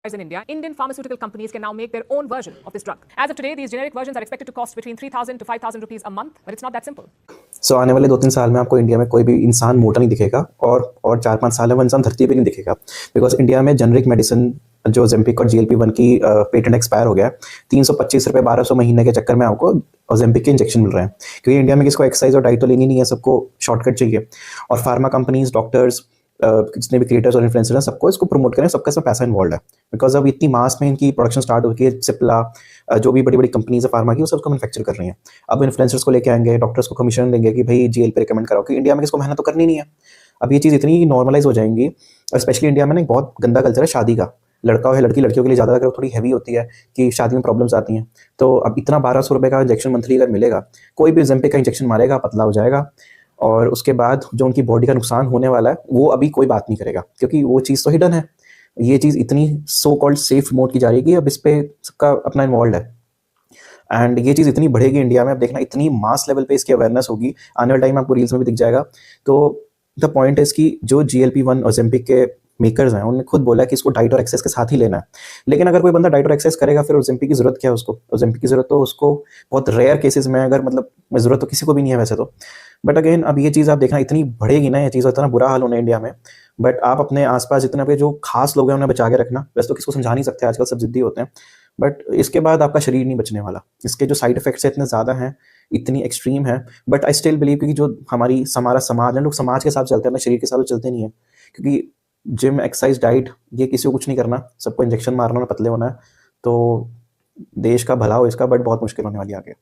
In India, Indian pharmaceutical companies can now make their own version of this drug. As of today, these generic versions are expected to cost between 3,000 to 5,000 rupees a month, but it's not that simple. सो आने वाले 2-3 साल में आपको India में कोई भी इंसान मोटा नहीं दिखेगा और 4-5 साल में वो इंसान धरती पे नहीं दिखेगा, बिकॉज इंडिया में जेनरिक मेडिसिन जो ज़ेम्पिक और GLP-1 की पेटेंट एक्सपायर हो गया है। 325 रुपये 1200 महीने के चक्कर में आपको ज़ेम्पिक के इंजेक्शन मिल रहे हैं, क्योंकि इंडिया में किसको एक्सरसाइज और डाइट तो लेनी नहीं है, सबको शॉर्टकट चाहिए। और फार्मा कंपनीज, डॉक्टर्स, जितने भी क्रिएटर्स और इन्फ्लुएंसर हैं, सबको इसको प्रमोट करें, सबका इसमें पैसा इन्वॉल्व है, बिकॉज अब इतनी मास में इनकी प्रोडक्शन स्टार्ट हो गई है। सिप्ला, जो भी बड़ी बड़ी कंपनीज है फार्मा की, वो सबको मैन्युफैक्चर कर रही हैं। अब इन्फ्लुएंसर्स को लेके आएंगे, डॉक्टर्स को कमीशन देंगे कि भाई GL पे रिकमेंड कराओ, कि इंडिया में किसको मेहनत तो करनी नहीं है। अब ये चीज़ इतनी नॉर्मलाइज हो जाएंगी, और स्पेशली इंडिया में ना एक बहुत गंदा कल्चर है शादी का। लड़का है लड़की, लड़कियों के लिए ज़्यादा अगर थोड़ी हैवी होती है कि शादी में प्रॉब्लम्स आती हैं, तो अब इतना 1200 रुपये का इंजेक्शन मंथली अगर मिलेगा, कोई भी ज़ेम्पिक का इंजेक्शन मारेगा, पतला हो जाएगा, और उसके बाद जो उनकी बॉडी का नुकसान होने वाला है वो अभी कोई बात नहीं करेगा, क्योंकि वो चीज़ तो हिडन है। ये चीज़ इतनी सो कॉल्ड सेफ मोड की जा रही है कि अब इस पर सबका अपना इन्वॉल्व है, एंड ये चीज़ इतनी बढ़ेगी इंडिया में। अब देखना इतनी मास लेवल पे इसकी अवेयरनेस होगी, आने वाले टाइम आपको रील्स में भी दिख जाएगा। तो द पॉइंट इज़ कि जो GLP-1 और ज़ेम्पिक के मेकर्स हैं, उन्होंने खुद बोला कि इसको डाइट और एक्सेस के साथ ही लेना है। लेकिन अगर कोई बंदा डाइट और एक्सेस करेगा, फिर ज़ेम्पिक की ज़रूरत क्या है उसको? ज़ेम्पिक की ज़रूरत तो उसको बहुत रेयर केसेस में, अगर मतलब ज़रूरत तो किसी को भी नहीं है वैसे तो। बट अगेन अब ये चीज़ आप देखना इतनी बढ़ेगी ना, ये चीज़ इतना बुरा हाल होना है इंडिया में। बट आप अपने आसपास जितने आपके जो खास लोग हैं उन्हें बचा के रखना। वैसे तो किसको समझा नहीं सकते, आजकल सब जिद्दी होते हैं, बट इसके बाद आपका शरीर नहीं बचने वाला। इसके जो साइड इफेक्ट्स हैं इतने ज़्यादा हैं, इतनी एक्सट्रीम है। बट आई स्टिल बिलीव कि जो हमारा समाज है, लोग समाज के साथ चलते हैं, अपने शरीर के साथ तो चलते नहीं है, क्योंकि जिम, एक्सरसाइज, डाइट, ये किसी को कुछ नहीं करना, सबको इंजेक्शन मारना और पतले होना है। तो देश का भला हो इसका, बट बहुत मुश्किल होने वाली है आगे।